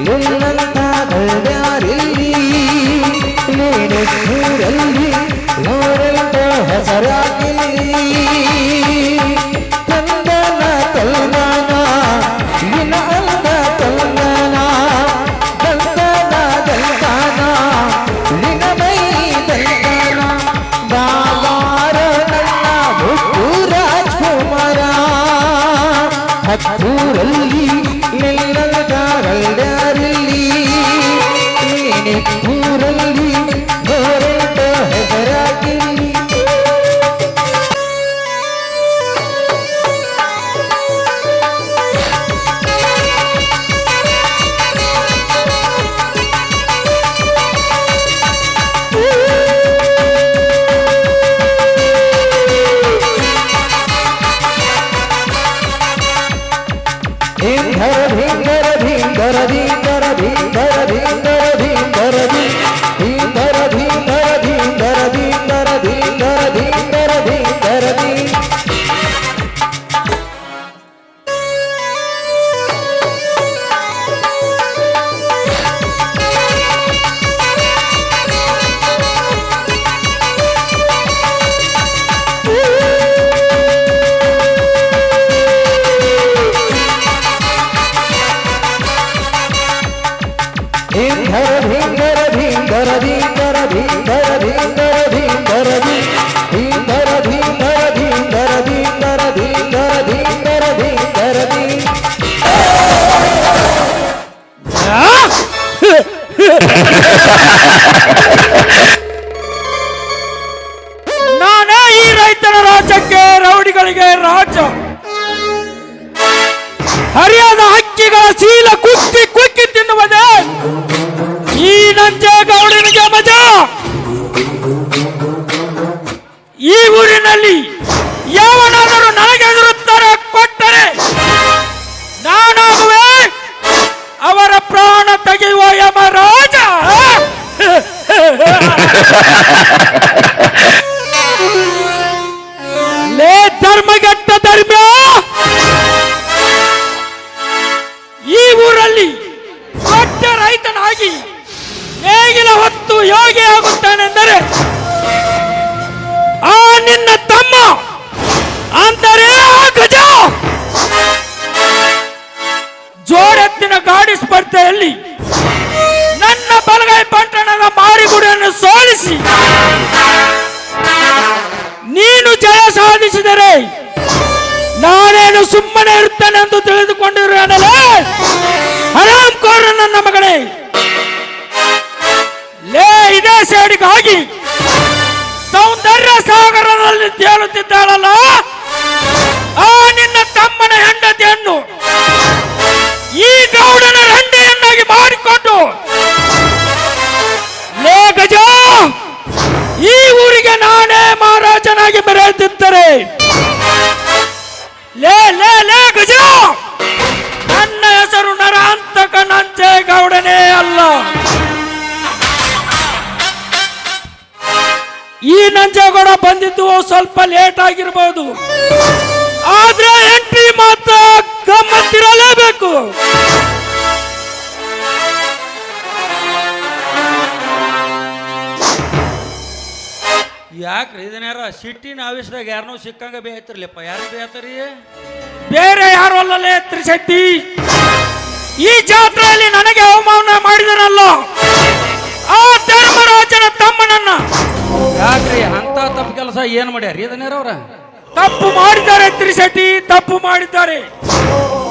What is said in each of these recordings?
ನಿನ್ನಂತ ಗಳ್ಯಾರಿಲ್ಲಿ ನೀನೆತ್ತೂರಲ್ಲಿ ನೋರೆಂತ ಹೆಸರಾಗಿಲ್ಲಿ ತಂದನ ತಲ್ಗಾನ ನಿನ್ನ ಅಂದ ತಲ್ಗಾನ ತಂದನ ತಲ್ಗಾನ ನಿನ್ನ ಮೈ ತಲ್ಗಾನ ಬಾಬಾರ ನನ್ನ ಮುತ್ತು ರಾಜ್ಕುಮಾರ ಹತ್ತೂರಲ್ಲಿ ನಿನ್ನಂತ ಗಳ್ಯಾರಿಲ್ಲಿ ನೀನೆತ್ತೂರಲ್ಲಿ ನೋರೆಂತ ಹೆಸರಾಗಿಲ್ಲಿ ನಾನೇ ಈ ರೈತರ ರಾಜ್ಯಕ್ಕೆ ರೌಡಿಗಳಿಗೆ ರಾಜ. ಹರಿಯಾದ ಹಕ್ಕಿಗಳ ಶೀಲ ಕುಕ್ಕಿ ಕುಕ್ಕಿ ತಿನ್ನುವುದೇ ಈ ನಂಜೇಗೌಡನಿಗೆ ಮಜಾ. ಈ ಊರಿನಲ್ಲಿ ಯಾವನಾದರೂ ನನಗೆದುರುತ್ತಾರೆ ಕೊಟ್ಟರೆ ನಾನಾಗುವೆ ಅವರ ಪ್ರಾಣ ತೆಗೆಯುವ ಯಮರಾಜ. ಲೇ ಧರ್ಮಗೆಟ್ಟ ಧರ್ಮ, ಈ ಊರಲ್ಲಿ ದೊಡ್ಡ ರೈತನಾಗಿ ನೇಗಿಲ ಹೊತ್ತು ಯೋಗಿ ಆಗುತ್ತಾನೆಂದರೆ ಆ ನಿನ್ನ ತಮ್ಮ ಅಂದರೆ ಆ ಗಜ ಜೋಡೆತ್ತಿನ ಗಾಡಿ ಸ್ಪರ್ಧೆಯಲ್ಲಿ ನನ್ನ ಬಲಗೈ ಪಟ್ಟಣದ ಮಾರಿಗುಡಿಯನ್ನು ಸೋಲಿಸಿ ನೀನು ಜಯ ಸಾಧಿಸಿದರೆ ನಾನೇನು ಸುಮ್ಮನೆ ಇರುತ್ತೇನೆ ಎಂದು ತಿಳಿದುಕೊಂಡಿರುವನಲ್ಲೇ ಹರಾಮ್ ಕೋರ ನನ್ನ ಮಗನೇ. ಲೇ ಇದೇ ಸೇಡಿಗಾಗಿ ಸೌಂದರ್ಯ ಸಾಗರದಲ್ಲಿ ತೇಲುತ್ತಿದ್ದಾಳಲ್ಲ ಆ ನಿನ್ನ ತಮ್ಮನ ಹೆಂಡತಿಯನ್ನು ಈ ಗೌಡನ ರಂಡೆಯನ್ನಾಗಿ ಮಾಡಿಕೊಂಡು ಲೇ ಗಜ ಈ ಊರಿಗೆ ನಾನೇ ಮಹಾರಾಜನಾಗಿ ಮೆರೆಯುತ್ತಿದ್ದರೆ ಲೇ ಲೇ ಲೇ ಗಜ ನನ್ನ ಹೆಸರು ನರಾಂತಕ ನಂಜೇಗೌಡನೇ ಅಲ್ಲ. ಈ ನಂಜೇಗೌಡ ಬಂದಿದ್ದು ಸ್ವಲ್ಪ ಲೇಟ್ ಆಗಿರಬಹುದು, ಆದ್ರೆ ಎಂಟ್ರಿ ಮಾತ್ರ ಗಮ್ಮತ್ತಿರಲೇಬೇಕು. ಯಾಕ್ರಿ ಇದನ್ಯಾರ ಸಿಟ್ಟಿನ ಆವೇಶದಾಗ ಯಾರನ್ನೋ ಸಿಕ್ಕಂಗ ಬೇಯ್ತಿರ್ಲಿಪ್ಪ? ಯಾರು ಬೇಯ್ತಾರಿ? ಬೇರೆ ಯಾರು ಅಲ್ಲಲೇ ತ್ರಿಶೆಟ್ಟಿ, ಈ ಜಾತ್ರೆಯಲ್ಲಿ ನನಗೆ ಅವಮಾನ ಮಾಡಿದನಲ್ಲ ಆ ಧರ್ಮರಾಜನ ತಮ್ಮನನ್ನ. ಯಾಕ್ರಿ ಅಂತ ತಪ್ಪು ಕೆಲಸ ಏನ್ ಮಾಡ್ಯಾರ ಇದನ್ಯಾರ ಅವ್ರ? ತಪ್ಪು ಮಾಡಿದ್ದಾರೆ ತ್ರಿಶೆಟ್ಟಿ, ತಪ್ಪು ಮಾಡಿದ್ದಾರೆ.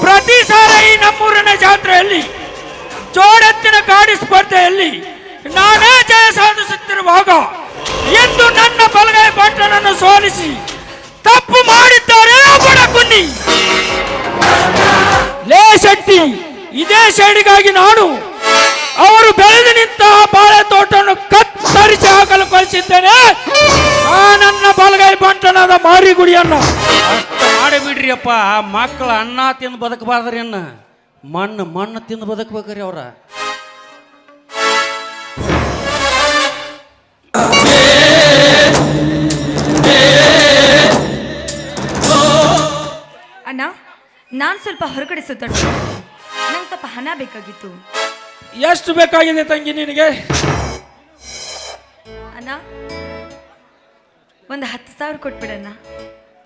ಪ್ರತಿ ಸಾರಿ ಈ ನಮ್ಮೂರಿನ ಜಾತ್ರೆಯಲ್ಲಿ ಜೋಡೆತ್ತಿನ ಗಾಡಿ ಸ್ಪರ್ಧೆಯಲ್ಲಿ ನಾನೇ ಜಯ ಸಾಧಿಸುತ್ತಿರುವಾಗ ಎಂದು ನನ್ನ ಬಲಗೈ ಭಟ್ಟನನ್ನು ಸೋಲಿಸಿ ತಪ್ಪು ಮಾಡಿದ್ದಾರೆ ಬಡಕುನ್ನಿ. ಲೇ ಶೆಟ್ಟಿ, ಇದೇ ಶೇಡಿಗಾಗಿ ನಾನು ಅವರು ಬೆಳೆದು ನಿಂತ ಬಾಳೆ ತೋಟವನ್ನು ಕತ್ತರಿಸಿ ಹಾಕಲು ಕಳಿಸಿದ್ದೇನೆ ಆ ನನ್ನ ಬಲಗೈ ಬಂಟನಾದ ಮಾರಿಗುಡಿಯನ್ನ. ಅಷ್ಟು ಮಾಡಿಬಿಡ್ರಿಯಪ್ಪ. ಆ ಮಕ್ಕಳ ಅನ್ನ ತಿಂದು ಬದುಕಬಾರ್ದ್ರಿ, ಅನ್ನ ಮಣ್ಣು ಮಣ್ಣು ತಿಂದು ಬದುಕಬೇಕ್ರಿ ಅವ್ರ. ಅಣ್ಣ, ನಾನು ಸ್ವಲ್ಪ ಹೊರಗಡೆ ಸುತ್ತಾಡ್ತೀನಿ. ನಂಗೆ ಸ್ವಲ್ಪ ಹಣ ಬೇಕಾಗಿತ್ತು. ಎಷ್ಟು ಬೇಕಾಗಿದೆ ತಂಗಿ ನಿನಗೆ? ಅಣ್ಣ ಒಂದು 10,000 ಕೊಟ್ಬಿಡಣ್ಣ.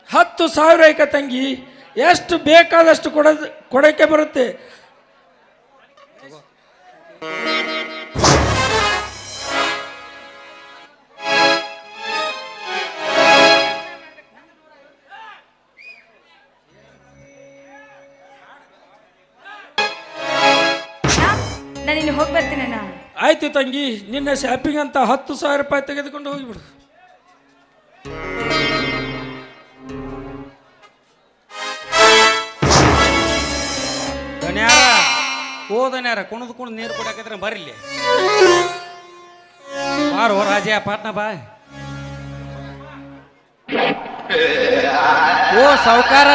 10,000 ಏಕ ತಂಗಿ, ಎಷ್ಟು ಬೇಕಾದಷ್ಟು ಕೊಡಕ್ಕೆ ಬರುತ್ತೆ. ನಾನು ಇನ್ನು ಹೋಗಿ ಬರ್ತೀನಣ್ಣ. ಆಯ್ತು ತಂಗಿ, ನಿನ್ನ ಶಾಪಿಂಗ್ ಅಂತ 10,000 ರೂಪಾಯಿ ತೆಗೆದುಕೊಂಡು ಹೋಗಿಬಿಡು. ದನ್ಯಾರ ಹೋದನ್ಯಾರ ಕುಣದು ನೀರು ಕೊಡಾಕಿದ್ರೆ ಬರಿಲ್ಲಿ ಬಾರೋ ರಾಜ ಪಾಟ್ನ ಬಾ. ಓ ಸಾವುಕಾರ,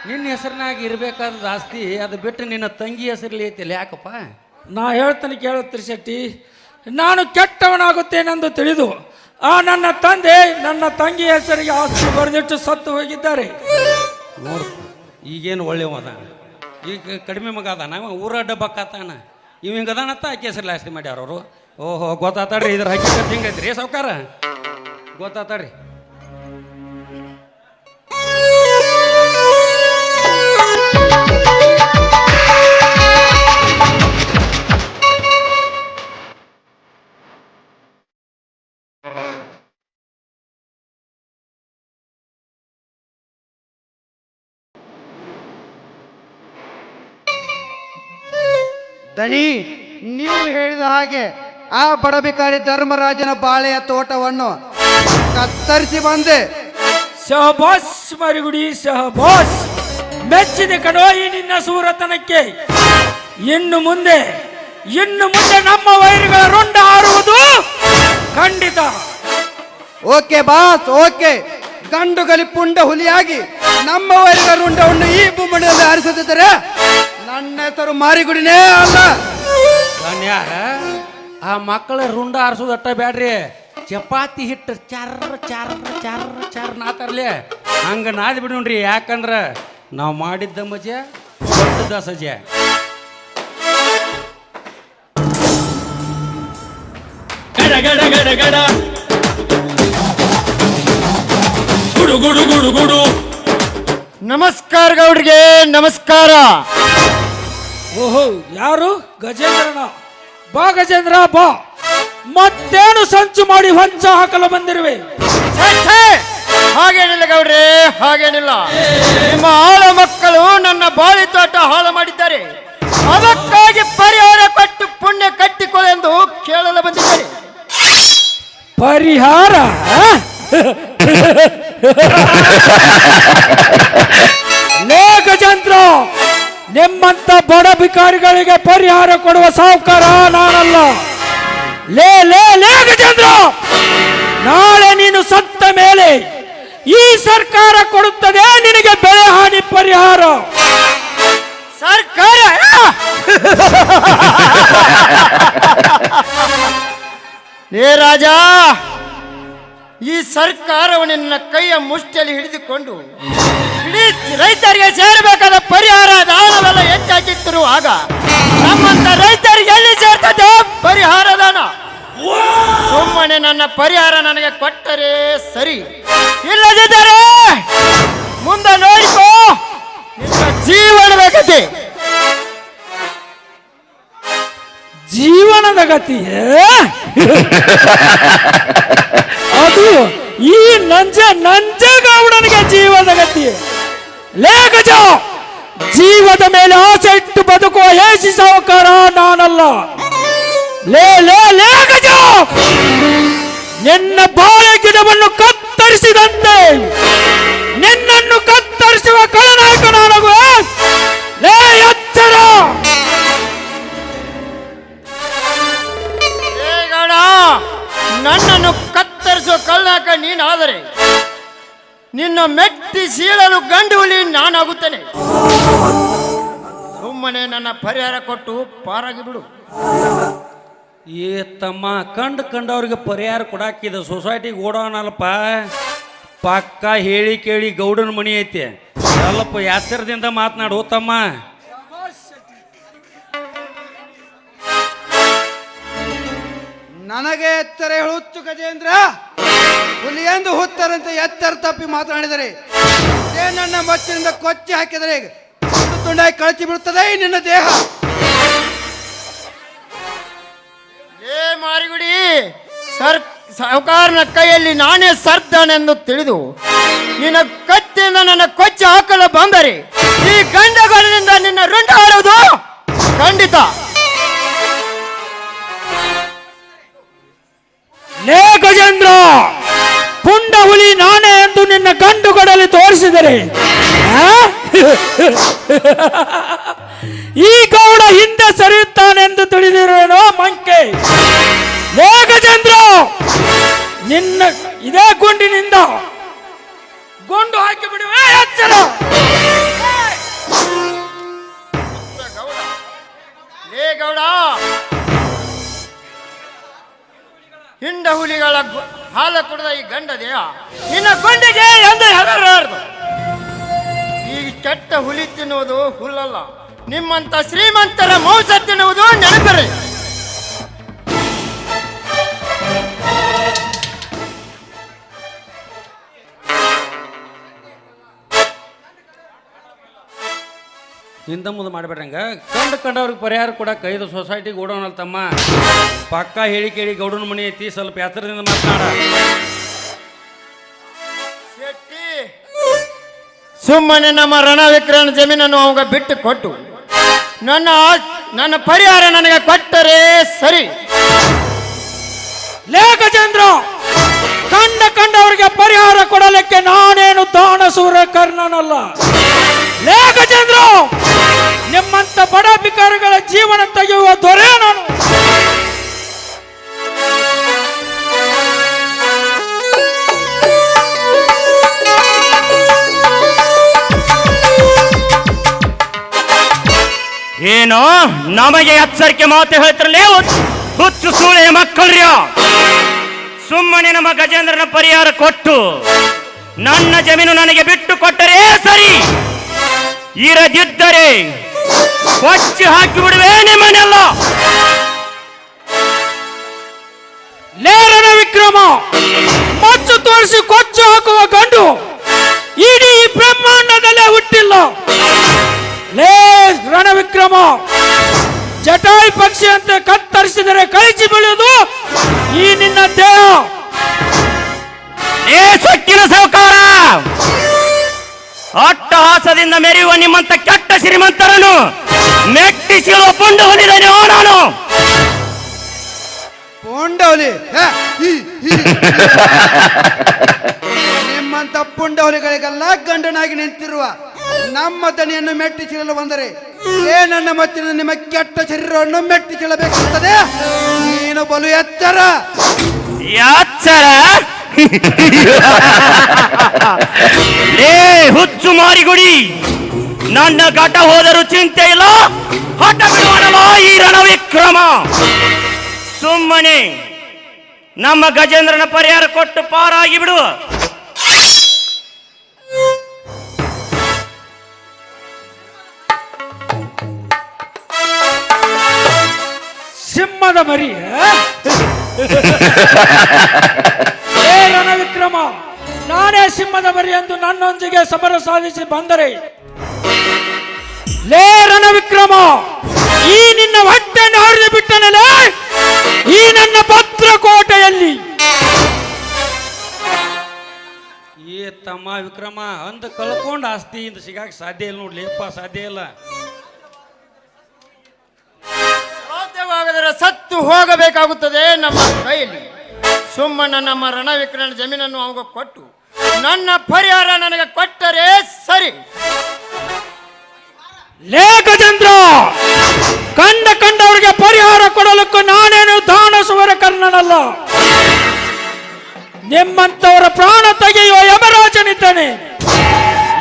ನಿನ್ನ ಹೆಸರಿನಾಗ ಇರಬೇಕಾದ ಆಸ್ತಿ ಅದು ಬಿಟ್ಟು ನಿನ್ನ ತಂಗಿ ಹೆಸರಲ್ಲಿ ಐತಿಲ್ಲ, ಯಾಕಪ್ಪ? ನಾ ಹೇಳ್ತಾನೆ ಕೇಳು ತ್ರಿಶೆಟ್ಟಿ, ನಾನು ಕೆಟ್ಟವನಾಗುತ್ತೇನೆಂದು ತಿಳಿದು ಆ ನನ್ನ ತಂದೆ ನನ್ನ ತಂಗಿ ಹೆಸರಿಗೆ ಆಸ್ತಿ ಬರೆದಿಟ್ಟು ಸತ್ತು ಹೋಗಿದ್ದಾರೆ. ನೋಡು, ಈಗೇನು ಒಳ್ಳೆವ ಅದಾನ, ಈಗ ಕಡಿಮೆ ಮಗ ಅದಾನ, ಊರ ಡಬ್ಬಕ್ಕಾತಾನ, ಇವ್ ಹಿಂಗೆ ಅದಾನತ್ತ ಆಕೆ ಹೆಸರಲ್ಲಿ ಆಸ್ತಿ ಮಾಡ್ಯಾರ ಅವರು. ಓಹೋ, ಗೊತ್ತಾತಾಡ್ರಿ, ಇದ್ರ ಹಕ್ಕಿಕತ್ ಹಿಂಗೈತ್ರಿ ಸಾವುಕಾರ, ಗೊತ್ತಾತಾಡ್ರಿ. ದನಿ, ನೀವು ಹೇಳಿದ ಹಾಗೆ ಆ ಬಡಬಿಕಾರಿ ಧರ್ಮರಾಜನ ಬಾಳೆಯ ತೋಟವನ್ನು ಕತ್ತರಿಸಿ ಬಂದೆ. ಶಹಬಾಸ್ ಮರಿಗುಡಿ ಶಹಬಾಸ್, ಮೆಚ್ಚಿದೆ ಕಣೋ ಈ ನಿನ್ನ ಸೂರತನಕ್ಕೆ. ಇನ್ನು ಮುಂದೆ ನಮ್ಮ ವೈರಿಗಳ ರುಂಡ ಆರುವುದು ಖಂಡಿತ. Okay boss, okay. ಗಂಡು ಗಲಿಪುಂಡ ಹುಲಿಯಾಗಿ ನಮ್ಮ ವೈರಿಗಳ ರುಂಡವನ್ನು ಈ ಭೂಮಂಡಲದಲ್ಲಿ ಹಾರಿಸುತ್ತಿದ್ದರೆ ನನ್ನ ಹೆಸರು ಮಾರಿಗುಡಿನೇ ಅಲ್ಲ. ಯಾರ ಆ ಮಕ್ಕಳ ರುಂಡ ಆರಿಸೋದು ಅಟ್ಟ ಬ್ಯಾಡ್ರಿ, ಚಪಾತಿ ಹಿಟ್ಟು ಚಾರ ಚಾರ ಚಾರ ಚಾರ ನಾತಾರ್ಲಿ ಹಂಗೆ ನಾದ್ ಬಿಡೋಣ್ರಿ. ಯಾಕಂದ್ರೆ ನಾವು ಮಾಡಿದ್ದ ಮಜ ದೊಡ್ಡದ ಸಜ. ಗಡ ಗಡ ಗಡ ಗಡ ಗುಡು ಗುಡು ಗುಡು ಗುಡು. ನಮಸ್ಕಾರ ಗೌಡ್ರಿಗೆ, ನಮಸ್ಕಾರ. ಓಹೋ, ಯಾರು? ಗಜೇಂದ್ರನ? ಬಾ ಗಜೇಂದ್ರ ಬಾ. ಮತ್ತೇನು ಸಂಚು ಮಾಡಿ ಹೊಂಚ ಹಾಕಲು ಬಂದಿರುವೆ? ಹಾಗೇನಿಲ್ಲ ಗೌಡ್ರೆ, ಹಾಗೇನಿಲ್ಲ. ನಿಮ್ಮ ಆಳ ಮಕ್ಕಳು ನನ್ನ ಬಾಳಿ ತೋಟ ಹಾಳು ಮಾಡಿದ್ದಾರೆ, ಅದಕ್ಕಾಗಿ ಪರಿಹಾರ ಕೊಟ್ಟು ಪುಣ್ಯ ಕಟ್ಟಿಕೊಳ್ಳೆಂದು ಕೇಳಲು ಬಂದಿದ್ದಾರೆ. ಪರಿಹಾರ? ಲೇ ಗಜೇಂದ್ರ, ನಿಮ್ಮಂತ ಬಡ ಭಿಕಾರಿಗಳಿಗೆ ಪರಿಹಾರ ಕೊಡುವ ಸಾಹುಕಾರ ನಾನಲ್ಲ. ಲೇ ಲೇ ಲೇ ಗಜೇಂದ್ರ, ನಾಳೆ ನೀನು ಸತ್ತ ಮೇಲೆ ಈ ಸರ್ಕಾರ ಕೊಡುತ್ತದೆ ನಿನಗೆ ಬೆಳೆ ಹಾನಿ ಪರಿಹಾರ. ಸರ್ಕಾರ ಏ ರಾಜ, ಈ ಸರ್ಕಾರವು ನಿನ್ನ ಕೈಯ ಮುಷ್ಟಿಯಲ್ಲಿ ಹಿಡಿದುಕೊಂಡು ಇಡೀ ರೈತರಿಗೆ ಸೇರಬೇಕಾದ ಪರಿಹಾರ ದಾನವೆಲ್ಲ ಹೆಚ್ಚಾಗಿತ್ತಿರುವಾಗ ನಮ್ಮಂತ ರೈತರಿಗೆ ಎಲ್ಲಿ ಸೇರ್ತದೆ ಪರಿಹಾರ ದಾನ? ಸುಮ್ಮನೆ ನನ್ನ ಪರಿಹಾರ ನನಗೆ ಕೊಟ್ಟರೆ ಸರಿ, ಇಲ್ಲದಿದ್ದರೆ ಮುಂದೆ ನೋಡಿಕೋ ನಿನ್ನ ಜೀವನದ ಗತಿ. ಜೀವನದ ಗತಿಯೇ? ಅದು ಈ ನಂಜೇಗೌಡನಿಗೆ ಜೀವದ ಗತಿ. ಲೇ ಗಜ, ಜೀವದ ಮೇಲೆ ಆಸೆ ಇಟ್ಟು ಬದುಕುವ ಏಸಿ ಸಾಹುಕಾರ ನಾನಲ್ಲ. ಲೇ ಲೇ ಲೇ ಗಜ, ನಿನ್ನ ಬಾಳೆ ಗಿಡವನ್ನು ಕತ್ತರಿಸಿದಂತೆ ನಿನ್ನನ್ನು ಕತ್ತರಿಸುವ ಕಳನಾಯಕ ನಾನಗುವೆ. ಲೇ ಎಚ್ಚರ! ನನ್ನನ್ನು ಕತ್ತರಿಸೋ ಕಳ್ಳಾಕ ನೀನಾದರೆ ನಿನ್ನ ಮೆಟ್ಟಿ ಸೀಳಲು ಗಂಡು ಹುಲಿ ನಾನಾಗುತ್ತೇನೆ. ಸುಮ್ಮನೆ ನನ್ನ ಪರಿಹಾರ ಕೊಟ್ಟು ಪಾರಾಗಿ ಬಿಡು. ಏ ತಮ್ಮ, ಕಂಡವ್ರಿಗೆ ಪರಿಹಾರ ಕೊಡಾಕಿದ ಸೊಸೈಟಿಗೆ ಓಡೋನಲ್ಪ. ಪಕ್ಕ ಹೇಳಿ ಕೇಳಿ ಗೌಡನ ಮಣಿ ಐತಿ, ಸ್ವಲ್ಪ ಎಚ್ಚರದಿಂದ ಮಾತನಾಡು ತಮ್ಮ. ನನಗೆ ಎತ್ತರ ಹೇಳುತ್ತು ಗಜೇಂದ್ರ. ಹುಲಿಯೆಂದು ಹುತ್ತರಂತೆ ಎತ್ತರ ತಪ್ಪಿ ಮಾತನಾಡಿದರೆ ಇದೇ ನನ್ನ ಮಚ್ಚಿನಿಂದ ಕೊಚ್ಚಿ ಹಾಕಿದರೆ ತುಂಡು ತುಂಡಾಗಿ ಕಳಚಿ ಬಿಡುತ್ತದೆ ನಿನ್ನ ದೇಹ. ಏ ಮಾರಿಗುಡಿ, ಸಾಹುಕಾರನ ಕೈಯಲ್ಲಿ ನಾನೇ ಸರ್ದಾನೆಂದು ತಿಳಿದು ನಿನ್ನ ಕತ್ತಿಯಿಂದ ನನ್ನ ಕೊಚ್ಚಿ ಹಾಕಲು ಬಂದರೆ ಈ ಗಂಡಗಳಿಂದ ನಿನ್ನ ರುಂಡ ಆಡುವುದು ಖಂಡಿತ. ಲೇ ಗಜೇಂದ್ರ, ಪುಂಡ ಹುಲಿ ನಾನೇ ಎಂದು ನಿನ್ನ ಗಂಡುಗಡಲಿ ತೋರಿಸಿದರೆ ಈ ಗೌಡ ಹಿಂದೆ ಸರಿಯುತ್ತಾನೆಂದು ತಿಳಿದಿರುವೇನೋ ಮಂಕೆ. ಲೇ ಗಜೇಂದ್ರ, ನಿನ್ನ ಇದೇ ಗುಂಡಿನಿಂದ ಗುಂಡು ಹಾಕಿ ಬಿಡುವೆ, ಎಚ್ಚರ. ಲೇ ಗೌಡ, ಹಿಂಡ ಹುಲಿಗಳ ಹಾಲು ಕುಡಿದ ಈ ಗಂಡ ದೇಹ ನಿನ್ನ ಗೊಂಡಿಗೆ ಎಂದು ಹೆದರಬಾರದು. ಈ ಕೆಟ್ಟ ಹುಲಿ ತಿನ್ನುವುದು ಹುಲ್ಲಲ್ಲ, ನಿಮ್ಮಂತ ಶ್ರೀಮಂತರ ಮಾಂಸ ತಿನ್ನುವುದು ನೆನಪಿರಿ. ಹಿಂದೆ ಮುಂದೆ ಮಾಡಬೇಡ್ರಂಗ. ಕಂಡವ್ರಿಗೆ ಪರಿಹಾರ ಕೊಡಕ್ಕೆ 5 ಸೊಸೈಟಿಗೆ ಓಡೋನಲ್ಲ ತಮ್ಮ. ಪಕ್ಕ ಹೇಳಿ ಕೇಳಿ ಗೌಡನ ಮನೆ ಐತಿ, ಸ್ವಲ್ಪ ಎತ್ತರದಿಂದ ಮಾತನಾಡ. ಶೆಟ್ಟಿ, ಸುಮ್ಮನೆ ನಮ್ಮ ರಣವಿಕ್ರಮ ಜಮೀನನ್ನು ಅವಾಗ ಬಿಟ್ಟು ಕೊಟ್ಟು ನನ್ನ ಪರಿಹಾರ ನನಗೆ ಕೊಟ್ಟರೆ ಸರಿ. ಲೇ ಗಜೇಂದ್ರ, ಕಂಡವರಿಗೆ ಪರಿಹಾರ ಕೊಡಲಿಕ್ಕೆ ನಾನೇನು ದಾನಸೂರ ಕರ್ಣನಲ್ಲ. ಲೇ ಗಜೇಂದ್ರ, ನಿಮ್ಮಂತ ಬಡ ಬಿಕಾರಿಗಳ ಜೀವನ ತೆಗೆಯುವ ದೊರೆ ನಾನು. ಏನೋ ನಮಗೆ ಎಚ್ಚರಿಕೆ ಮಾತು ಹೇಳ್ತಿರಲೇ ಹುಚ್ಚು ಸೂಳೆಯ ಮಕ್ಕಳ್ರ್ಯ. ಸುಮ್ಮನೆ ನಮ್ಮ ಗಜೇಂದ್ರನ ಪರಿಹಾರ ಕೊಟ್ಟು ನನ್ನ ಜಮೀನು ನನಗೆ ಬಿಟ್ಟು ಕೊಟ್ಟರೆ ಸರಿ, ಇರದಿದ್ದರೆ ಕೊಚ್ಚಿ ಹಾಕಿ ಬಿಡುವೆ ನಿಮ್ಮನ್ನೆಲ್ಲ. ಲೇ ರಣವಿಕ್ರಮ, ಮಚ್ಚು ತೋರಿಸಿ ಕೊಚ್ಚು ಹಾಕುವ ಗಂಡು ಇಡೀ ಬ್ರಹ್ಮಾಂಡದಲ್ಲೇ ಹುಟ್ಟಿಲ್ಲ. ಲೇ ರಣವಿಕ್ರಮ, ಜಟಾಯಿ ಪಕ್ಷಿ ಅಂತ ಕತ್ತರಿಸಿದರೆ ಕಳಚಿ ಬೀಳುವುದು ಈ ನಿನ್ನ ದೇಹ. ಏ ಸೊಕ್ಕಿನ ಸಾಹುಕಾರ, ಅಟ್ಟಹಾಸದಿಂದ ಮೆರೆಯುವ ನಿಮ್ಮಂತ ಕೆಟ್ಟ ಶ್ರೀಮಂತರನ್ನು ಮೆಟ್ಟಿಸಿರುವ ಪುಂಡ ಹೊಲಿದೆನೋ ನಾನು. ಪುಂಡಹುಲಿ, ನಿಮ್ಮಂತ ಪುಂಡಹುಲಿಗಳಿಗೆಲ್ಲ ಗಂಡನಾಗಿ ನಿಂತಿರುವ ನಮ್ಮ ದನಿಯನ್ನು ಮೆಟ್ಟಿಸಿರಲು ಬಂದರೆ ಏ ನನ್ನ ಮತ್ತಿನ ನಿಮ್ಮ ಕೆಟ್ಟ ಶರೀರವನ್ನು ಮೆಟ್ಟಿಸಿಳಬೇಕಾಗುತ್ತದೆ. ನೀನು ಬಲು ಎಚ್ಚರ. ಯಾಚರ ಲೇ ಹುಚ್ಚು ಮಾರಿಗುಡಿ, ನನ್ನ ಘಟ ಹೋದರೂ ಚಿಂತೆ ಇಲ್ಲ, ಹಠ ಬಿಡುವನಲ್ಲ ಈ ರಣವಿಕ್ರಮ. ಸುಮ್ಮನೆ ನಮ್ಮ ಗಜೇಂದ್ರನ ಪರಿಹಾರ ಕೊಟ್ಟು ಪಾರಾಗಿ ಬಿಡು. ಸಿಂಹದ ಮರಿ. ಏ ರಣವಿಕ್ರಮ, ನಾನೇ ಸಿಂಹದ ಮರಿ ಎಂದು ನನ್ನೊಂದಿಗೆ ಸಮರ ಸಾಧಿಸಿ ಬಂದರೆ ಲೇ ರಣವಿಕ್ರಮ, ಈ ನಿನ್ನ ಹೊಟ್ಟೆಯನ್ನು ಹರಿದು ಬಿಟ್ಟನಲೇ ಈ ನನ್ನ ಭದ್ರಕೋಟೆಯಲ್ಲಿ. ಈ ತಮ್ಮ ವಿಕ್ರಮ, ಅಂದ ಕಳ್ಕೊಂಡು ಆಸ್ತಿಯಿಂದ ಸಿಗಾಕ ಸಾಧ್ಯ ಇಲ್ಲ ನೋಡ್ಲಿಪ್ಪ, ಸಾಧ್ಯ ಇಲ್ಲ. ಸಾಧ್ಯವಾಗದರೆ ಸತ್ತು ಹೋಗಬೇಕಾಗುತ್ತದೆ ನಮ್ಮ ಕೈಯಲ್ಲಿ. ಸುಮ್ಮನೆ ನಮ್ಮ ರಣವಿಕ್ರಮ ಜಮೀನನ್ನು ಅವಾಗ ಕೊಟ್ಟು ನನ್ನ ಪರಿಹಾರ ನನಗೆ ಕೊಟ್ಟರೆ ಸರಿ. ಲೇ ಗಜೇಂದ್ರ, ಕಂಡವರಿಗೆ ಪರಿಹಾರ ಕೊಡಲಿಕ್ಕೂ ನಾನೇನು ದಾನಸುವರ ಕರ್ಣನಲ್ಲ. ನಿಮ್ಮಂತವರ ಪ್ರಾಣ ತೆಗೆಯುವ ಯಮರಾಜನಿದ್ದಾನೆ.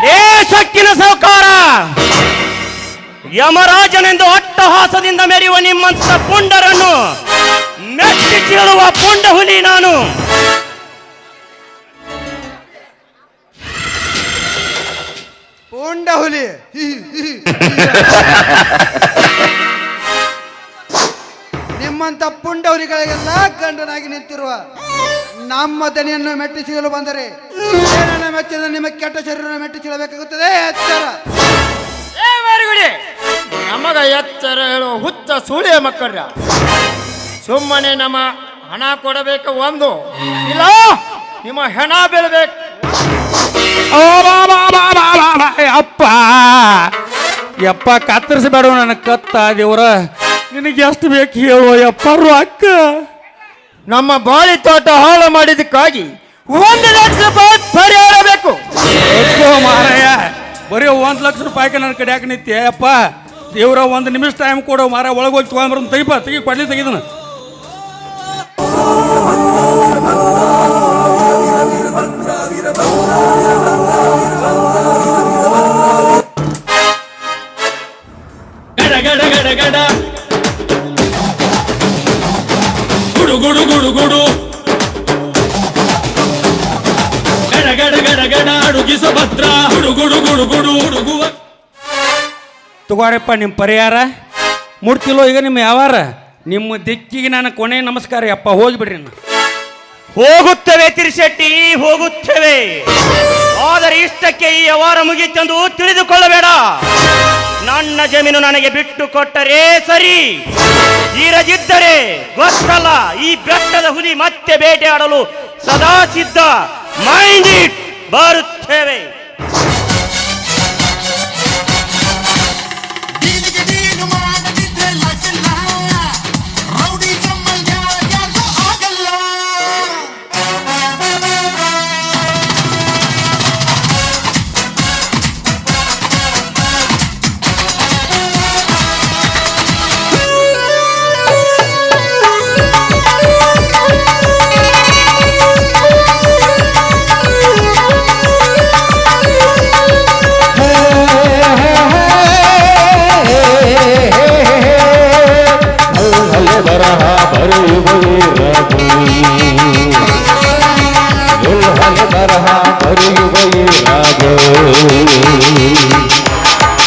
ಲೇ ಸಕ್ಕಿನ ಸಾಹುಕಾರ, ಯಮರಾಜನೆಂದು ಅಟ್ಟಹಾಸದಿಂದ ಮೆರೆಯುವ ನಿಮ್ಮಂತ ಪುಂಡರನ್ನು ಮೆಟ್ಟಿಸಿಳುವ ಪುಂಡ ಹುಲಿ ನಾನು. ನಿಮ್ಮ ನಿಮ್ಮಂತ ಪುಂಡ ಹುಲಿಗಳಿಗೆಲ್ಲ ಗಂಡನಾಗಿ ನಿಂತಿರುವ ನಮ್ಮ ದನಿಯನ್ನು ಮೆಟ್ಟಿಸಲು ಬಂದರೆ ನನ್ನ ಮೆಚ್ಚಿದ ನಿಮ್ಮ ಕೆಟ್ಟ ಶರೀರ ಮೆಟ್ಟಿಸಬೇಕಾಗುತ್ತದೆ. ಎಚ್ಚರ. ಏ ಮಾರಿಗುಡಿ, ನಮಗ ಎಚ್ಚರ ಹೇಳೋ ಹುಚ್ಚ ಸುಳಿಯ ಮಕ್ಕಳ್ರ. ಸುಮ್ಮನೆ ನಮ್ಮ ಹಣ ಕೊಡಬೇಕು ಒಂದು, ಇಲ್ಲ ನಿಮ್ಮ ಹೆಣ ಬೀಳ್ಬೇಕು. ಅಪ್ಪ ಯಪ್ಪ ಕತ್ತರಿಸಬೇಡ ನನ್ನ ಕತ್ತ ದೇವ್ರ, ನಿನಗೆ ಎಷ್ಟು ಬೇಕು ಹೇಳು ಯಪ್ಪ ಅಕ್ಕ. ನಮ್ಮ ಬಾಳಿ ತೋಟ ಹಾಳು ಮಾಡಿದ್ದಕ್ಕಾಗಿ 1 ಲಕ್ಷ ರೂಪಾಯಿ ಪರಿಹಾರ ಬೇಕು. ಮಾರಾಯ ಬರೀ 1 ಲಕ್ಷ ರೂಪಾಯಿಗೆ ನನ್ನ ಕಡೆ ಯಾಕೆ ನಿಂತೆ ಅಪ್ಪ ದೇವ್ರ, 1 ನಿಮಿಷ ಟೈಮ್ ಕೊಡು ಮಾರ, ಒಳಗೆ ಹೋಗಿ ತೊಗೊಂಡ್ಬರ್ ತೆಗಿ ಕೊಡ್ಲಿ ತೆಗಿದನ. ಗುಡು ಗುಡು ಗುಡು ಗುಡು ಗಡ ಗಡ ಗಡ ಗಡ ಅಡುಗಿಸ ಭದ್ರ ಗುಡು ಗುಡು ಗುಡು ಗುಡು ಹುಡುಗುವ. ತಗೋರಪ್ಪ ನಿಮ್ಮ ಪರಿಹಾರ ಮುಡ್ತಿಲೋ ಈಗ ನಿಮ್ಮ ಯಾವಾರ. ನಿಮ್ಮ ದಿಕ್ಕಿಗೆ ನಾನು ಕೊನೆ ನಮಸ್ಕಾರ ಯಪ್ಪ, ಹೋಗಿಬಿಡ್ರಿ. ಹೋಗುತ್ತವೆ ತಿರುಶೆಟ್ಟಿ, ಹೋಗುತ್ತವೆ. ಆದರೆ ಇಷ್ಟಕ್ಕೆ ಈ ವ್ಯವಹಾರ ಮುಗಿತೆಂದು ತಿಳಿದುಕೊಳ್ಳಬೇಡ. ನನ್ನ ಜಮೀನು ನನಗೆ ಬಿಟ್ಟು ಕೊಟ್ಟರೆ ಸರಿ, ಇರದಿದ್ದರೆ ಗೊತ್ತಲ್ಲ, ಈ ಬೆಟ್ಟದ ಹುಲಿ ಮತ್ತೆ ಬೇಟೆಯಾಡಲು ಸದಾ ಸಿದ್ಧ. ಮೈಂಡ್ ಇಟ್, ಬರುತ್ತೇವೆ.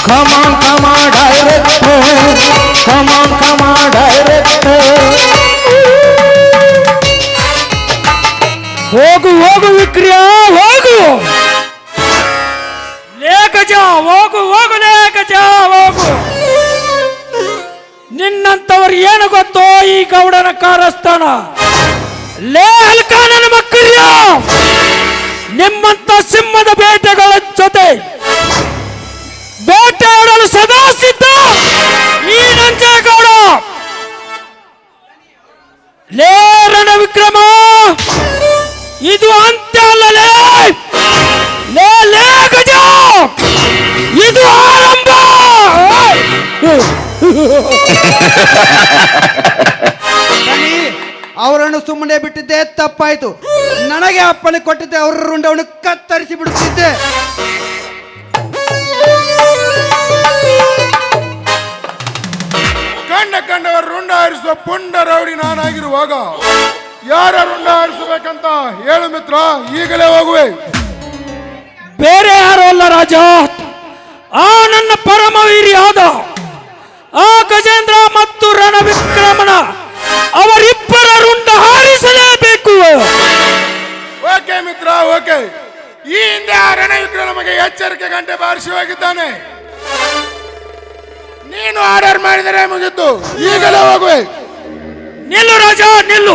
Come on, director. Come on, director. ಹೋಗು ಹೋಗು ವಿಕ್ರಿಯ ಹೋಗು, ಲೇಖಜ ಹೋಗು ಹೋಗು ಲೇಖಜ ಹೋಗು. ನಿನ್ನಂತವ್ರು ಏನು ಗೊತ್ತೋ ಈ ಗೌಡನ ಕಾರಸ್ಥಾನ. ಲೇ ಹಲ್ಕ ನನ್ನ ಮಕ್ಕಳ್ಯ, ನಿಮ್ಮಂತ ಸಿಂಹದ ಬೇಟೆಗಳ ಜೊತೆ ಬೇಟೆಯಾಡಲು ಸದಾ ಸಿದ್ಧ ಈ ನಂಜೇಗೌಡ. ಲೇ ರಣ ವಿಕ್ರಮ, ಇದು ಅಂತ್ಯ ಅಲ್ಲಲೇ. ಲೇ ಲೇ ಗಜ, ಇದು ಆರಂಭ. ಅವರನ್ನು ಸುಮ್ಮನೆ ಬಿಟ್ಟಿದ್ದೆ ತಪ್ಪಾಯ್ತು. ನನಗೆ ಅಪ್ಪಣೆ ಕೊಟ್ಟಿದ್ದೆ ಅವರ ರುಂಡವನ್ನು ಕತ್ತರಿಸಿ ಬಿಡುತ್ತಿದ್ದೆ. ಕಂಡವರ ರುಂಡ ಹಾರಿಸುವ ಪುಂಡ ರೌಡಿ ನಾನಾಗಿರುವಾಗ ಯಾರ ರುಂಡ ಹಾರಿಸಬೇಕಂತ ಹೇಳು ಮಿತ್ರ, ಈಗಲೇ ಹೋಗುವೆ. ಬೇರೆ ಯಾರು ಅಲ್ಲ ರಾಜ, ಆ ನನ್ನ ಪರಮವೀರ್ಯಾದ ಆ ಗಜೇಂದ್ರ ಮತ್ತು ರಣವಿಕ್ರಮನ ಅವರಿಬ್ಬರ ರುಂಡ ಹಾರಿಸಲೇಬೇಕು. ಓಕೆ ಮಿತ್ರ, ಓಕೆ. ಈ ಹಿಂದೆ ಆ ರಣವಿಕ್ರಮ ನಮಗೆ ಎಚ್ಚರಿಕೆ ಗಂಟೆ ಬಾರಿಸಿ ಹೋಗಿದ್ದಾನೆ. ನೀನು ಆರ್ಡರ್ ಮಾಡಿದರೆ ಮುಗಿದ್ದು, ಈಗಲೇ ಹೋಗುವೆ. ನಿಲ್ಲು ರಾಜ ನಿಲ್ಲು.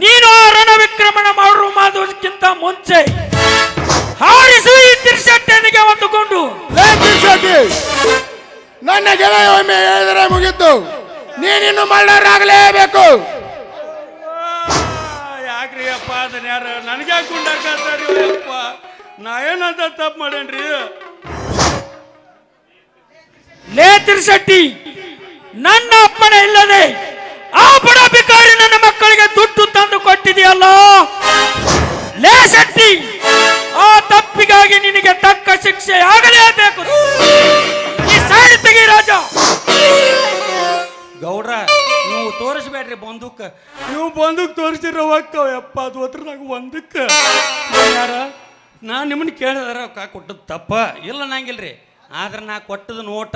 ನೀನು ಆ ರಣವಿಕ್ರಮಣ ಮಾಡುವುದಕ್ಕಿಂತ ಮುಂಚೆ ಹಾರಿಸು ಈ ತಿರ್ಸಟ್ಟನಿಗೆ ಹೊಂದಿಕೊಂಡು. ನನ್ನ ಗೆಳೆಯ ಒಮ್ಮೆ ಹೇಳಿದರೆ ಮುಗಿದ್ದು, ನೀನಿನ್ನು ಮಳ್ಳರಾಗಲೇಬೇಕು. ಯಾಕ್ರಿ ಅಪ್ಪ ಅದನ್ನ ಯಾರು ನನಗೆ ಗುಂಡಾಕತ್ತಾರಪ್ಪ, ನಾ ಏನಂತ ತಪ್ಪು ಮಾಡೇನ್ರಿ? ಲೇ ತಿರ್ಸಟ್ಟಿ, ನನ್ನ ಅಪ್ಪಣೆ ಇಲ್ಲದೆ ಆ ಬಡ ಬಿಕಾರಿ ನನ್ನ ಮಕ್ಕಳಿಗೆ ದುಡ್ಡು ತಂದು ಕೊಟ್ಟಿದೆಯಲ್ಲ. ಲೇ ಶೆಟ್ಟಿ, ಆ ತಪ್ಪಿಗಾಗಿ ನಿನಗೆ ತಕ್ಕ ಶಿಕ್ಷೆ ಆಗಲೇಬೇಕು. ಈ ಸೈಡ್ ತೆಗಿ ರಾಜ. ಗೌಡ್ರ, ನೀವು ತೋರಿಸ್ಬೇಡ್ರಿ ಬಂದೂಕ. ನೀವು ಬಂದೂಕ್ ತೋರಿಸಿರೋ ಹೋಗ್ತಾವ ಯಪ್ಪ, ಅದು ಹೊತ್ರನಾಗ ಒಂದಕ್ಕೆ ಯಾರ ನಾ ನಿಮ್ಮನ್ನ ಕೇಳಿದಾರ ರೊಕ್ಕ ಕೊಟ್ಟದ್ದು ತಪ್ಪ ಇಲ್ಲ ನಂಗಿಲ್ರಿ. ಆದ್ರೆ ನಾ ಕೊಟ್ಟದ ನೋಟ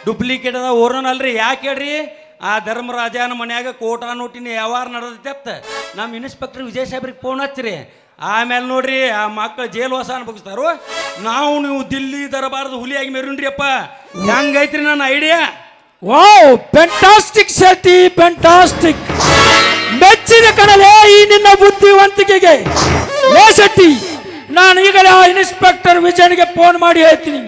ಡೂಪ್ಲಿಕೇಟ್ ಅದ ಓರೋನಲ್ರಿ. ಯಾಕೆ ಹೇಳ್ರಿ, ಆ ಧರ್ಮರಾಜನ ಮನ್ಯಾಗ ಕೋಟಾ ನೋಟಿನ ವ್ಯವಹಾರ ನಡೆದೈತೆ ನಮ್ಮ ಇನ್ಸ್ಪೆಕ್ಟರ್ ವಿಜಯ್ ಸಾಹೇಬ್ರಿಗೆ ಫೋನ್ ಹಚ್ಚಿರಿ. ಆಮೇಲೆ ನೋಡ್ರಿ ಆ ಮಕ್ಕಳು ಜೈಲು ವಾಸ ಅನ್ಭವಿಸ್ತಾರೋ, ನೀವು ದಿಲ್ಲಿ ದರಬಾರದ ಹುಲಿಯಾಗಿ ಮೆರುನ್ರಿ ಅಪ್ಪ. ಹೆಂಗೈತ್ರಿ ನನ್ನ idea? Wow, fantastic Shetty, fantastic. ಮೆಚ್ಚಿದ ಕಣಲೇ ಈ ನಿನ್ನ ಬುದ್ಧಿವಂತಿಕೆಗೆ. ಲೇ ಶೆಟ್ಟಿ, ನಾನು ಈಗಲೇ ಆ ಇನ್ಸ್ಪೆಕ್ಟರ್ ವಿಜಯನ್ಗೆ ಫೋನ್ ಮಾಡಿ ಹೇಳ್ತೀನಿ.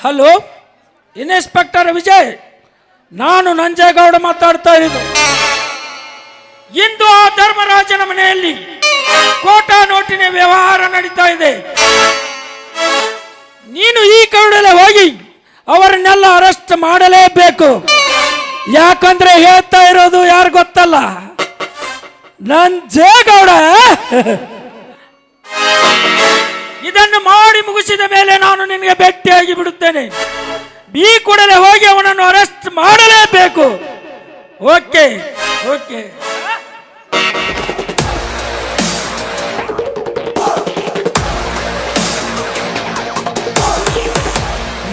ಹಲೋ ಇನ್ಸ್ಪೆಕ್ಟರ್ ವಿಜಯ್, ನಾನು ನಂಜೇಗೌಡ ಮಾತಾಡ್ತಾ ಇರೋದು. ಇಂದು ಆ ಧರ್ಮರಾಜನ ಮನೆಯಲ್ಲಿ ಕೋಟಾ ನೋಟಿನ ವ್ಯವಹಾರ ನಡೀತಾ ಇದೆ. ನೀನು ಈ ಕೂಡಲೇ ಹೋಗಿ ಅವರನ್ನೆಲ್ಲ ಅರೆಸ್ಟ್ ಮಾಡಲೇಬೇಕು. ಯಾಕಂದ್ರೆ ಹೇಳ್ತಾ ಇರೋದು ಯಾರು ಗೊತ್ತಲ್ಲ, ನಂಜೇಗೌಡ. ಇದನ್ನು ಮಾಡಿ ಮುಗಿಸಿದ ಮೇಲೆ ನಾನು ನಿನಗೆ ಭೇಟಿಯಾಗಿ ಬಿಡುತ್ತೇನೆ. ಈ ಕೂಡಲೇ ಹೋಗಿ ಅವನನ್ನು ಅರೆಸ್ಟ್ ಮಾಡಲೇಬೇಕು. Okay okay.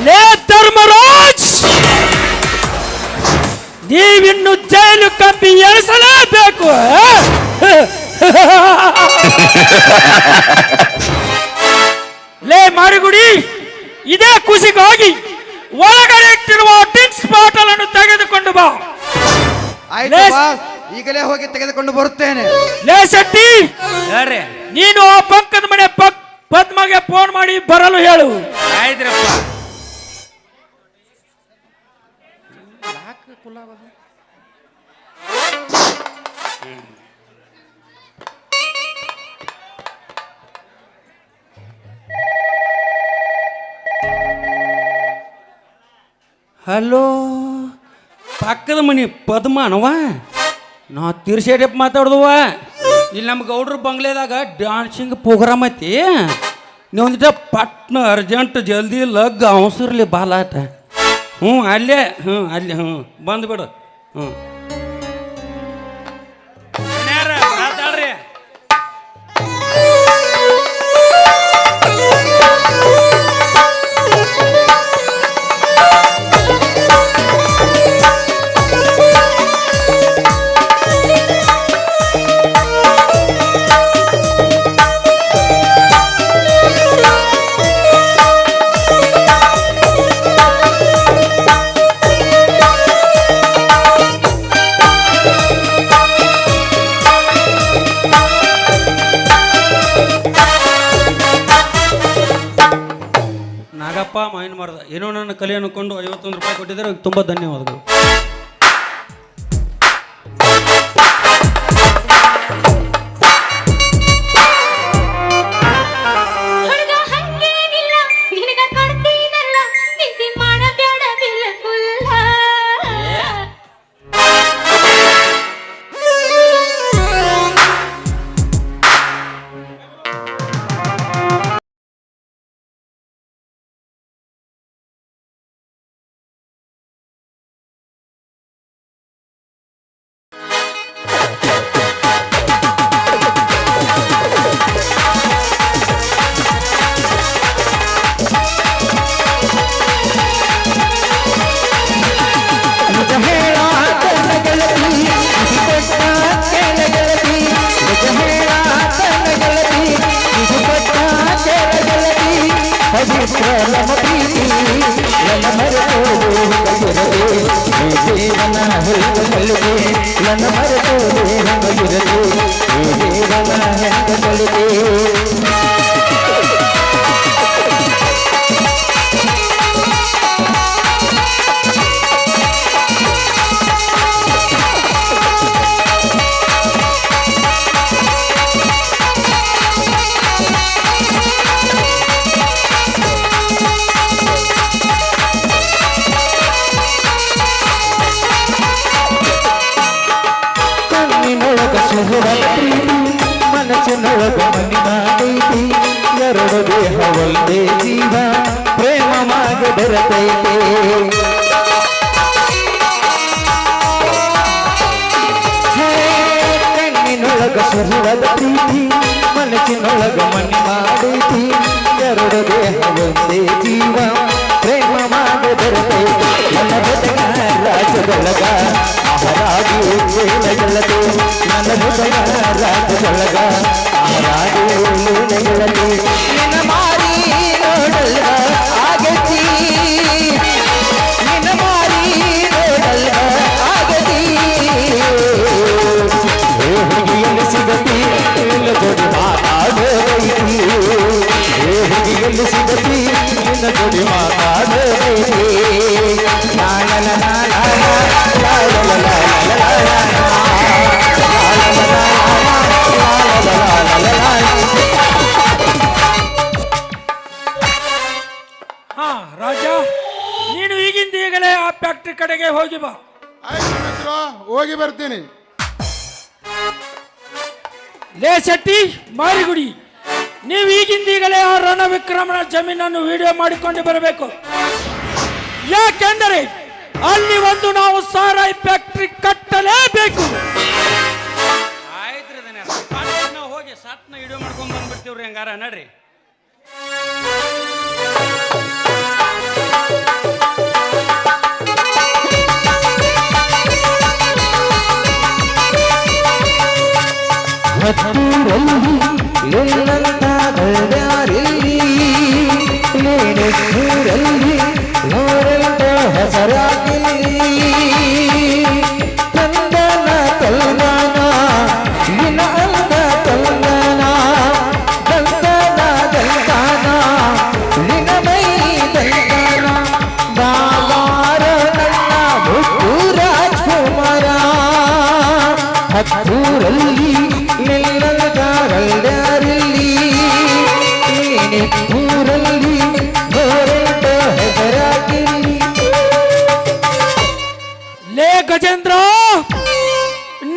ಲೇ ಧರ್ಮರಾಜ್, ನೀವಿನ್ನು ಜೈಲು ಕಂಬಿ ಎಳಿಸಲೇಬೇಕು. ಲೇ ಮಾರಿಗುಡಿ, ಇದೇ ಖುಷಿಗಾಗಿ ಒಳಗಡೆ ಇಟ್ಟಿರುವ ಡ್ರಿಂಕ್ಸ್ ಬಾಟಲ್ ಅನ್ನು ತೆಗೆದುಕೊಂಡು ಬಾ. ಆಯ್ತು ಬಾಸ್, ಈಗಲೇ ಹೋಗಿ ತೆಗೆದುಕೊಂಡು ಬರುತ್ತೇನೆ. ಲೇ ಶೆಟ್ಟಿ, ಹೇಳ್ರಿ. ನೀನು ಆ ಪಕ್ಕದ ಮನೆ ಪದ್ಮಗೆ ಫೋನ್ ಮಾಡಿ ಬರಲು ಹೇಳು. ಆಯ್ತ್ರಪ್ಪ. ಹಲೋ, ಪಕ್ಕದ ಮನಿ ಪದ್ಮನವ, ನಾ ತಿರ್ಸೇಟಪ್ಪ ಮಾತಾಡ್ದವ. ಇಲ್ಲಿ ನಮ್ಮ ಗೌಡ್ರ ಬಂಗ್ಲೆದಾಗ ಡ್ಯಾನ್ಸಿಂಗ್ ಪ್ರೋಗ್ರಾಮ್ ಐತಿ. ನೀವು ಒಂದಿಟ ಪಟ್ನ ಅರ್ಜೆಂಟ್ ಜಲ್ದಿ ಲಗ್ ಅವಸರ್ಲಿ ಬಾಲಾಟ. ಅಲ್ಲೇ ಅಲ್ಲಿ ಬಂದ್ಬಿಡು. ಮಾತಾಡ್ರಿ. ನಾಗಪ್ಪ ಮಾಯಿನ ಮರದ ಏನೋ ನನ್ನ ಕಲೆ ಅನ್ಕೊಂಡು 51 ರೂಪಾಯಿ ಕೊಟ್ಟಿದ್ದಾರೆ. ತುಂಬ ಧನ್ಯವಾದಗಳು. ಮನಸ್ಸಿನೊಳಗ ಮನಿ ಮಾಡೈತಿ, ಎರಡು ದೇಹ ಒಂದೇ ಜೀವ ಪ್ರೇಮ ಮಾಗ ಬೆರತೈತೆ. ಕಣ್ಣಿನೊಳಗ ಸುರುವದ ಪ್ರೀತಿ ಮನಸ್ಸಿನೊಳಗ ಮಣ್ಣಿ ಮಾಡೈತಿ ಎರಡು ದೇಹ ಒಂದೇ ಜೀವ ಪ್ರೇಮ ಮಾಡ ಬರತೈತಿ ನನ್ನ ಹೃದಯ ರಾಜದೊಳಗ ಆಹರಾಗಿ ಗೆಲ್ಲತೆ ನನ್ನ ಹೃದಯ ರಾಜದೊಳಗ ಆಹರಾಗಿ ಗೆಲ್ಲತೆ ನಿನ್ನ ಮಾರಿ ನೋಡಲ್ಲ ಆಗತಿ ನಿನ್ನ ಮಾರಿ ನೋಡಲ್ಲ ಆಗತಿ ಹುಡುಗಿಯಲ್ಲಿ ಸಿಗತಿ ನಿನ್ನ ಜೋಡಿ ಮಾತಾಡಬೈತಿ ಹುಡುಗಿಯಲ್ಲಿ ಸಿಗತಿ ನಿನ್ನ ಜೋಡಿ ಮಾತಾಡಬೈತಿ ಹಾ ರಾಜ, ನೀನು ಈಗಿಂದ ಈಗಲೇ ಆ ಫ್ಯಾಕ್ಟ್ರಿ ಕಡೆಗೆ ಹೋಗಿ ಬಾ. ಆಯ್ತು ಮಿತ್ರ, ಹೋಗಿ ಬರ್ತೀನಿ. ಲೇ ಶೆಟ್ಟಿ ಮಾರಿಗುಡಿ, ನೀವು ಈಗಿಂದ ಈಗಲೇ ಆ ರಣವಿಕ್ರಮನ ಜಮೀನನ್ನು ವಿಡಿಯೋ ಮಾಡಿಕೊಂಡು ಬರಬೇಕು. ಯಾಕೆಂದರೆ ಅಲ್ಲಿ ಒಂದು ನಾವು ಸಾರಾಯಿ ಫ್ಯಾಕ್ಟ್ರಿ ಕಟ್ಟಲೇಬೇಕು. ಆಯ್ತ್ರಿ ನಾವು ಹೋಗಿ ಸತ್ನ ವಿಡಿಯೋ ಮಾಡ್ಕೊಂಡ್ ಬಂದ್ಬಿಡ್ತೀವ್ರಿ. ಹಂಗಾರ ನಡ್ರಿ. ಹತ್ತೂರಲ್ಲಿ ಎಲ್ಲಂತಾಗಳ್ಯಾರಿಲ್ಲಿ ಲೇನೆತ್ತೂರಲ್ಲಿ ನೋರೆಂತ ಹೆಸರಾಗಿಲ್ಲಿ ತಂದನ ತಲ್ಗಾನ ನಿನ ಅಂದ ತಲ್ಗಾನ ದಂದನ ದಲ್ಗಾನ ನಿನ ಮೈ ದಲ್ಗಾನ ಬಾವಾರ ನನ್ನ ಮುತ್ತು ರಾಜ್ಕುಮಾರ ಹತ್ತೂರಲ್ಲಿ ಎಲ್ಲಂತಾಗಳ್ಯಾರಿಲ್ಲಿ ಲೇನೆತ್ತೂರಲ್ಲಿ ನೋರೆಂತ ಹೆಸರಾಗಿಲ್ಲಿ. ಲೇ ಗಜೇಂದ್ರ,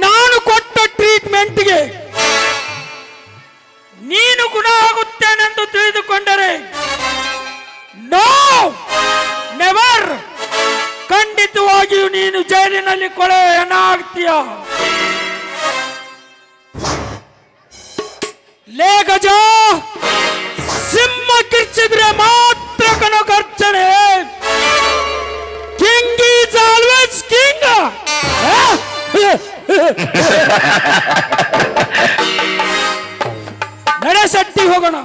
ನಾನು ಕೊಟ್ಟ ಟ್ರೀಟ್ಮೆಂಟ್ಗೆ ನೀನು ಗುಣ ಆಗುತ್ತೇನೆಂದು ತಿಳಿದುಕೊಂಡರೆ ನೋ ನೆವರ್, ಖಂಡಿತವಾಗಿಯೂ ನೀನು ಜೈಲಿನಲ್ಲಿ ಕೊಳೆಯನ್ನಾಗ್ತೀಯ. ಲೇ ಗಜ, ಸಿಂಹ ಕಿರ್ಚಿದ್ರೆ ಮಾತ್ರ ಕಣ ಗರ್ಜನೆ. King is always king. ನಡೆ ಶೆಟ್ಟಿ, ಹೋಗೋಣ.